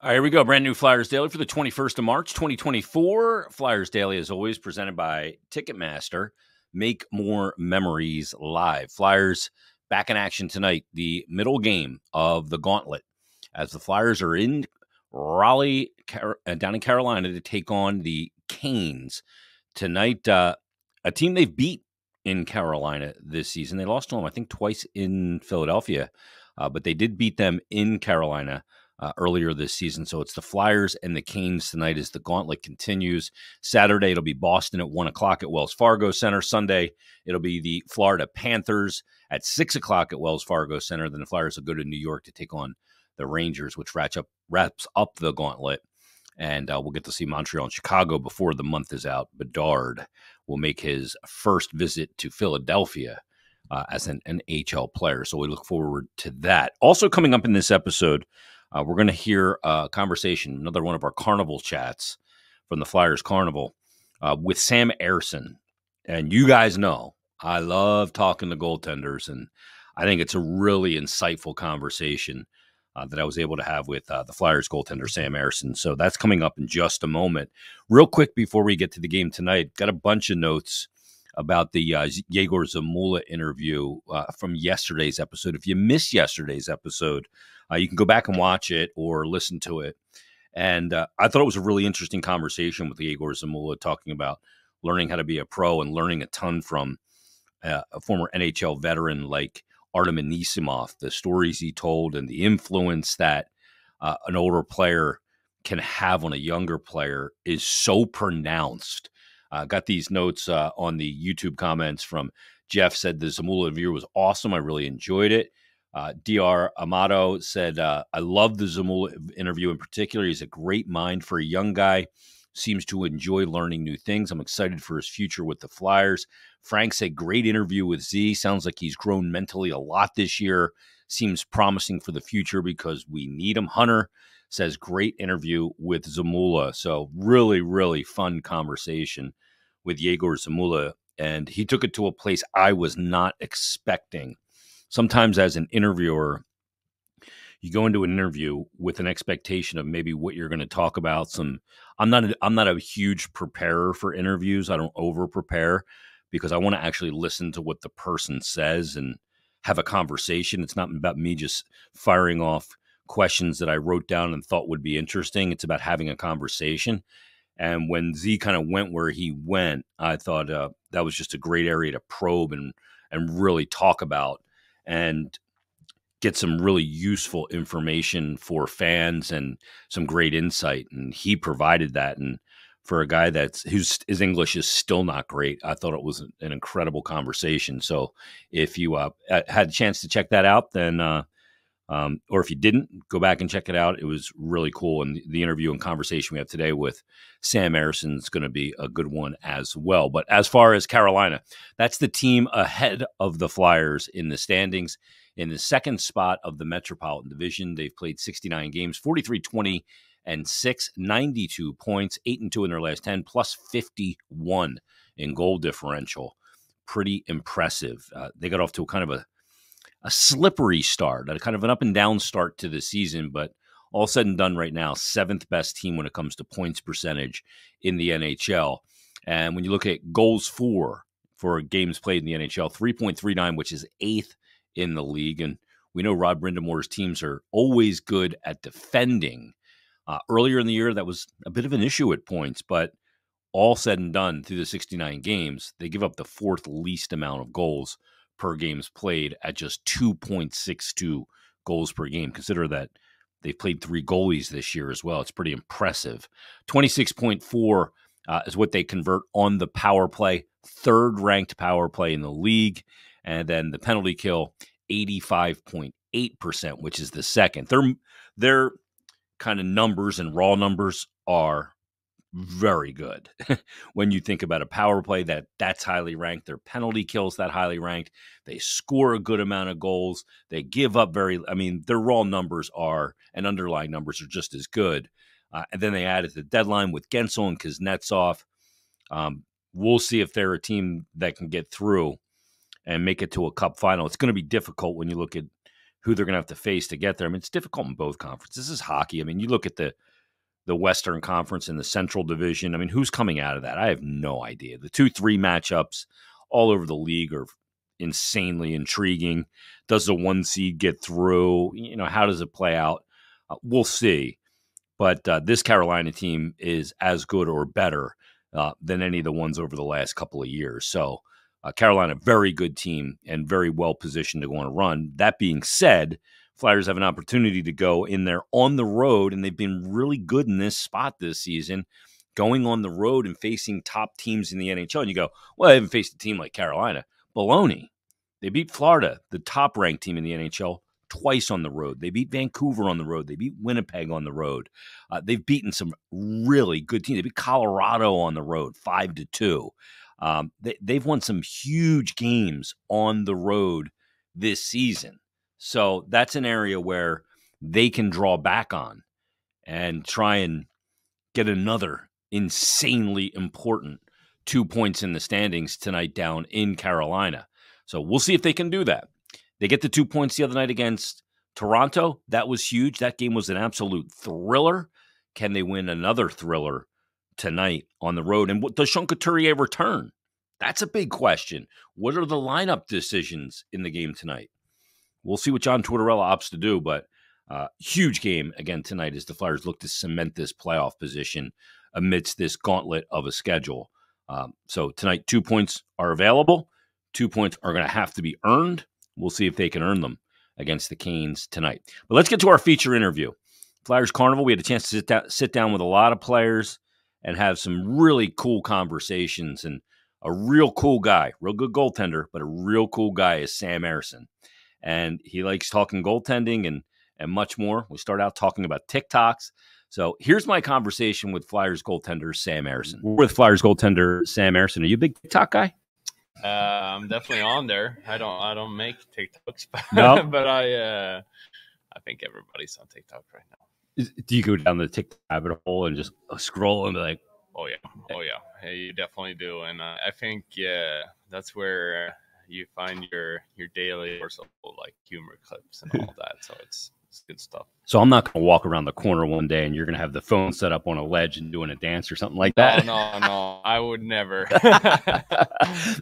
All right, here we go. Brand new Flyers Daily for the 21st of March, 2024. Flyers Daily, as always, presented by Ticketmaster. Make more memories live. Flyers back in action tonight. The middle game of the gauntlet as the Flyers are in Raleigh, down in Carolina to take on the Canes. Tonight, a team they've beat in Carolina this season. They lost to them, I think, twice in Philadelphia, but they did beat them in Carolina earlier this season. So it's the Flyers and the Canes tonight as the gauntlet continues. Saturday, it'll be Boston at 1 o'clock at Wells Fargo Center. Sunday, it'll be the Florida Panthers at 6 o'clock at Wells Fargo Center. Then the Flyers will go to New York to take on the Rangers, which wraps up the gauntlet. And we'll get to see Montreal and Chicago before the month is out. Bedard will make his first visit to Philadelphia as an NHL player. So we look forward to that. Also coming up in this episode, we're going to hear a conversation, another one of our Carnival chats from the Flyers Carnival with Sam Ersson. And you guys know I love talking to goaltenders, and I think it's a really insightful conversation that I was able to have with the Flyers goaltender Sam Ersson. So that's coming up in just a moment. Real quick before we get to the game tonight, got a bunch of notes about the Yegor Zamula interview from yesterday's episode. If you missed yesterday's episode, you can go back and watch it or listen to it. And I thought it was a really interesting conversation with Yegor Zamula talking about learning how to be a pro and learning a ton from a former NHL veteran like Artem Anisimov, the stories he told and the influence that an older player can have on a younger player is so pronounced. Got these notes on the YouTube comments from Jeff said the Zamula interview was awesome. I really enjoyed it. DR Amato said, I love the Zamula interview in particular. He's a great mind for a young guy. Seems to enjoy learning new things. I'm excited for his future with the Flyers. Frank said, great interview with Z. Sounds like he's grown mentally a lot this year. Seems promising for the future because we need him. Hunter says, great interview with Zamula. So really, really fun conversation with Yegor Zamula. And he took it to a place I was not expecting. Sometimes as an interviewer, you go into an interview with an expectation of maybe what you're going to talk about. I'm not a huge preparer for interviews. I don't over prepare because I want to actually listen to what the person says and have a conversation. It's not about me just firing off questions that I wrote down and thought would be interesting. It's about having a conversation. And when Z kind of went where he went, I thought that was just a great area to probe and really talk about and get some really useful information for fans and some great insight. And he provided that. And for a guy his English is still not great, I thought it was an incredible conversation. So if you had a chance to check that out, then or if you didn't, go back and check it out. It was really cool. And the interview and conversation we have today with Sam Ersson is going to be a good one as well. But as far as Carolina, that's the team ahead of the Flyers in the standings. In the second spot of the Metropolitan Division, they've played 69 games, 43-20 and 6, 92 points, 8-2 in their last 10, plus 51 in goal differential. Pretty impressive. They got off to a kind of a slippery start, a kind of an up and down start to the season, but all said and done right now, seventh best team when it comes to points percentage in the NHL. And when you look at goals for games played in the NHL, 3.39, which is eighth in the league. And we know Rod Brindamore's teams are always good at defending. Earlier in the year, that was a bit of an issue at points, but all said and done through the 69 games, they give up the fourth least amount of goals per games played at just 2.62 goals per game. Consider that they've played 3 goalies this year as well. It's pretty impressive. 26.4 is what they convert on the power play, third ranked power play in the league. And then the penalty kill, 85.8%, which is the second. Their kind of numbers and raw numbers are very good. When you think about a power play that's highly ranked, their penalty kills that highly ranked. They score a good amount of goals. They give up their raw numbers and underlying numbers are just as good. And then they added the deadline with Gensel and Kuznetsov. We'll see if they're a team that can get through and make it to a cup final. It's going to be difficult when you look at who they're going to have to face to get there. I mean, it's difficult in both conferences. This is hockey. I mean, you look at the Western Conference and the Central Division. I mean, who's coming out of that? I have no idea. The 2-3 matchups all over the league are insanely intriguing. Does the 1 seed get through? How does it play out? We'll see. But this Carolina team is as good or better than any of the ones over the last couple of years. So Carolina, very good team and very well positioned to go on a run. That being said, Flyers have an opportunity to go in there on the road, and they've been really good in this spot this season, going on the road and facing top teams in the NHL. And you go, well, I haven't faced a team like Carolina. Baloney. They beat Florida, the top-ranked team in the NHL, twice on the road. They beat Vancouver on the road. They beat Winnipeg on the road. They've beaten some really good teams. They beat Colorado on the road, 5-2. They've won some huge games on the road this season. So that's an area where they can draw back on and try and get another insanely important 2 points in the standings tonight down in Carolina. So we'll see if they can do that. They get the 2 points the other night against Toronto. That was huge. That game was an absolute thriller. Can they win another thriller tonight on the road? And does Sean Couturier return? That's a big question. What are the lineup decisions in the game tonight? We'll see what John Tortorella opts to do, but huge game again tonight as the Flyers look to cement this playoff position amidst this gauntlet of a schedule. So tonight, 2 points are available. 2 points are going to have to be earned. We'll see if they can earn them against the Canes tonight. But let's get to our feature interview. Flyers Carnival, we had a chance to sit down with a lot of players and have some really cool conversations. And a real cool guy, real good goaltender, but a real cool guy is Sam Ersson. And he likes talking goaltending and much more. We start out talking about TikToks. So here's my conversation with Flyers goaltender Sam Ersson. We're with Flyers goaltender Sam Ersson. Are you a big TikTok guy? I'm definitely on there. I don't make TikToks, No? but I think everybody's on TikTok right now. Do you go down the TikTok rabbit hole and just scroll and be like, oh yeah, hey, you definitely do. And I think that's where you find your daily or so like humor clips and all that. So it's good stuff. So I'm not going to walk around the corner one day and you're going to have the phone set up on a ledge and doing a dance or something like that. No, I would never.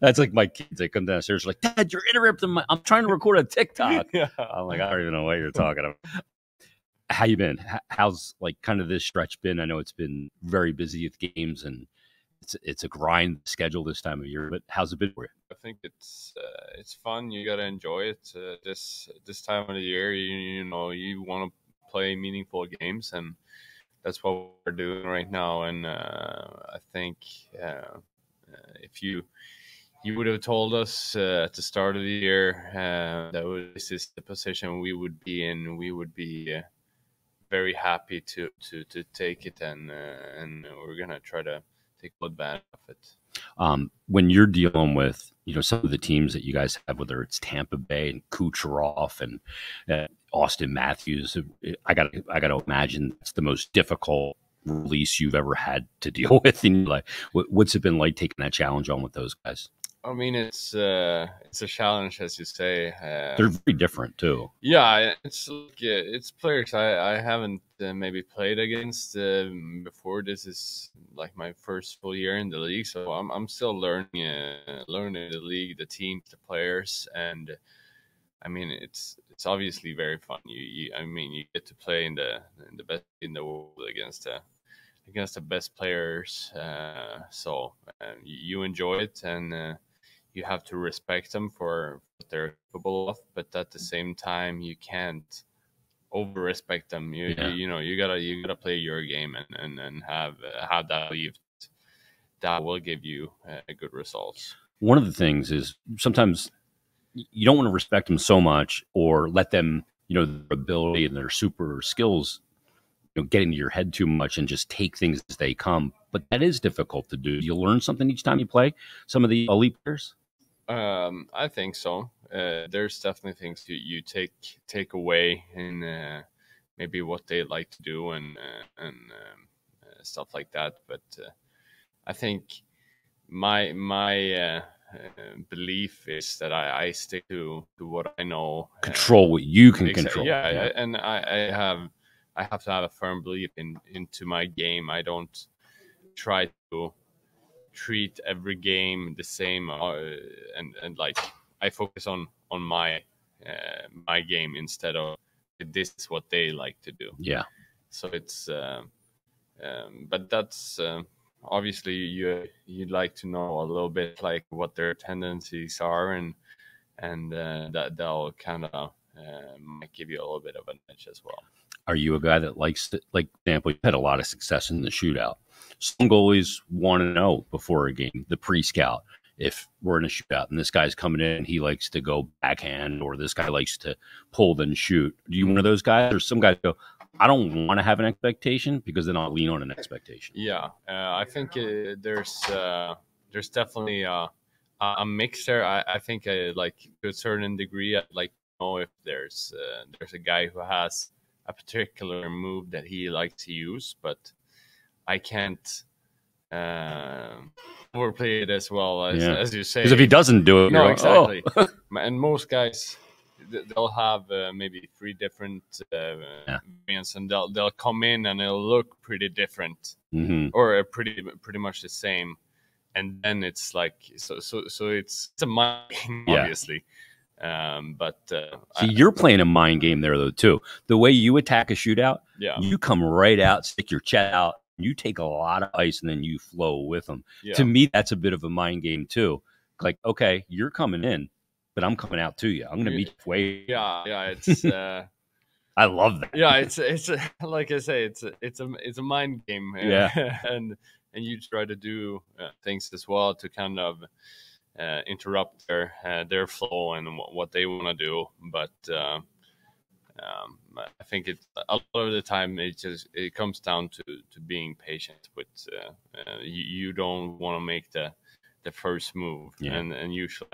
That's like my kids. They come downstairs like, Dad, you're interrupting I'm trying to record a TikTok. Yeah. I'm like, I don't even know what you're talking about. How you been? How's like kind of this stretch been? I know it's been very busy with games and it's a grind schedule this time of year, but how's it been for you? I think it's fun. You got to enjoy it. This time of the year, you want to play meaningful games, and that's what we're doing right now. And I think if you would have told us at the start of the year that this is the position we would be in, we would be very happy to take it, and we're gonna try to take advantage of it. When you're dealing with some of the teams that you guys have, whether it's Tampa Bay and Kucherov and Austin Matthews, I got to imagine it's the most difficult release you've ever had to deal with. And like, what's it been like taking that challenge on with those guys? I mean, it's a challenge, as you say. They're very different too. Yeah, it's players I haven't maybe played against before. This is like my first full year in the league, so I'm still learning the league, the teams, the players, and I mean it's obviously very fun. You get to play in the best in the world against the best players, so you enjoy it, and you have to respect them for what they're capable of, but at the same time, you can't over respect them. You gotta play your game and have that belief that will give you good results. One of the things is sometimes you don't want to respect them so much or let them, their ability and their super skills, get into your head too much and just take things as they come. But that is difficult to do. You learn something each time you play some of the elite players. I think so. There's definitely things you take away in maybe what they like to do and stuff like that. But I think my belief is that I stick to what I know. Control what you can control. Yeah. And I have to have a firm belief into my game. I don't try to treat every game the same, and like I focus on my game instead of this is what they like to do. Yeah. So it's but that's obviously you'd like to know a little bit like what their tendencies are, and that'll kind of might give you a little bit of an edge as well. Are you a guy that likes to, like, example, you had a lot of success in the shootout. Some goalies want to know before a game, the pre-scout, if we're in a shootout and this guy's coming in, he likes to go backhand, or this guy likes to pull then shoot. Are you one of those guys? Or some guys go, I don't want to have an expectation because then I'll lean on an expectation. Yeah, I think there's definitely a mix there. I think like to a certain degree, I'd like to know if there's a guy who has a particular move that he likes to use, but I can't overplay it as well as you say. Because if he doesn't do it, no, exactly. Oh. And most guys, they'll have maybe 3 different variants, and they'll come in and it'll look pretty different, or pretty much the same, and then it's like so it's a mind game, obviously. But see, you're playing a mind game there though too. The way you attack a shootout, you come right out, stick your chest out, you take a lot of ice, and then you flow with them. To me, that's a bit of a mind game too. Like, okay, you're coming in, but I'm coming out to you. I'm going to meet you halfway. Yeah. It's I love that. Yeah, it's like I say, it's a mind game. Yeah, and you try to do things as well to kind of interrupt their flow and what they want to do. But I think a lot of the time it comes down to being patient with you don't want to make the first move, and usually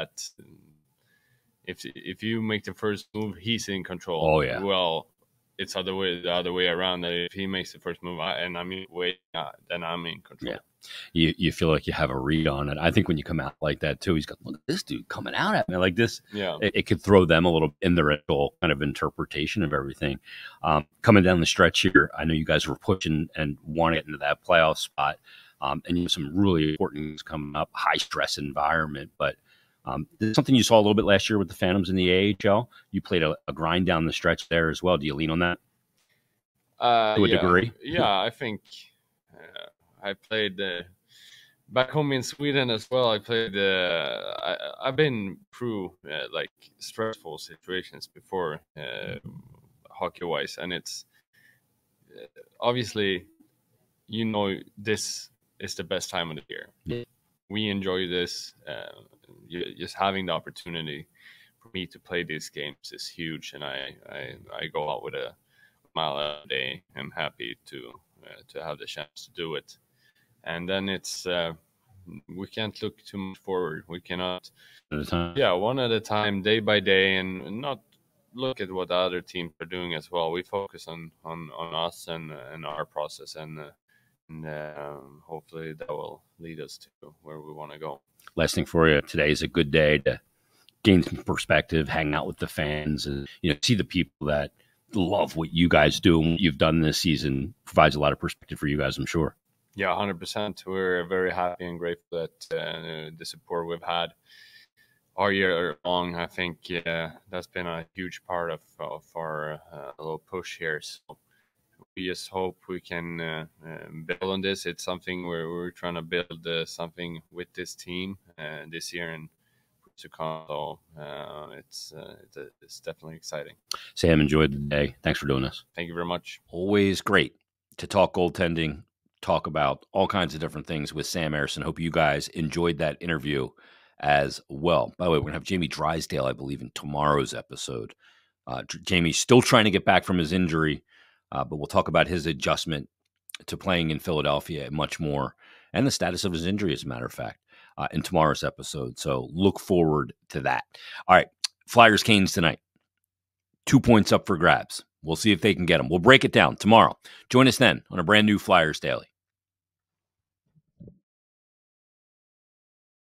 if you make the first move, he's in control. Oh yeah. Well, it's the other way around. That if he makes the first move and I'm in then I'm in control. Yeah. You feel like you have a read on it. I think when you come out like that too, he's got, look at this dude coming out at me like this. Yeah, it could throw them a little in their actual kind of interpretation of everything. Coming down the stretch here, I know you guys were pushing and want to get into that playoff spot, and you have some really important things coming up. High stress environment, but this is something you saw a little bit last year with the Phantoms in the AHL. You played a grind down the stretch there as well. Do you lean on that to a degree? Yeah, I think. I played back home in Sweden as well. I played. I've been through like stressful situations before, hockey-wise, and it's obviously, this is the best time of the year. Yeah. We enjoy this. Just having the opportunity for me to play these games is huge, and I go out with a smile a day. I'm happy to have the chance to do it. And then it's we can't look too much forward. We cannot, one at a time, day by day, and not look at what the other teams are doing as well. We focus on us and our process, and hopefully that will lead us to where we want to go. Last thing for you, today is a good day to gain some perspective, hang out with the fans, and see the people that love what you guys do and what you've done this season. Provides a lot of perspective for you guys, I'm sure. Yeah, 100%. We're very happy and grateful that the support we've had all year long. I think that's been a huge part of our little push here. So we just hope we can build on this. It's something where we're trying to build something with this team this year and to come. So it's definitely exciting. Sam, enjoyed the day. Thanks for doing this. Thank you very much. Always great to talk goaltending, talk about all kinds of different things with Sam Ersson. Hope you guys enjoyed that interview as well. By the way, we're going to have Jamie Drysdale, I believe, in tomorrow's episode. Jamie's still trying to get back from his injury, but we'll talk about his adjustment to playing in Philadelphia and much more, and the status of his injury, as a matter of fact, in tomorrow's episode. So look forward to that. All right, Flyers Canes tonight. 2 points up for grabs. We'll see if they can get them. We'll break it down tomorrow. Join us then on a brand new Flyers Daily.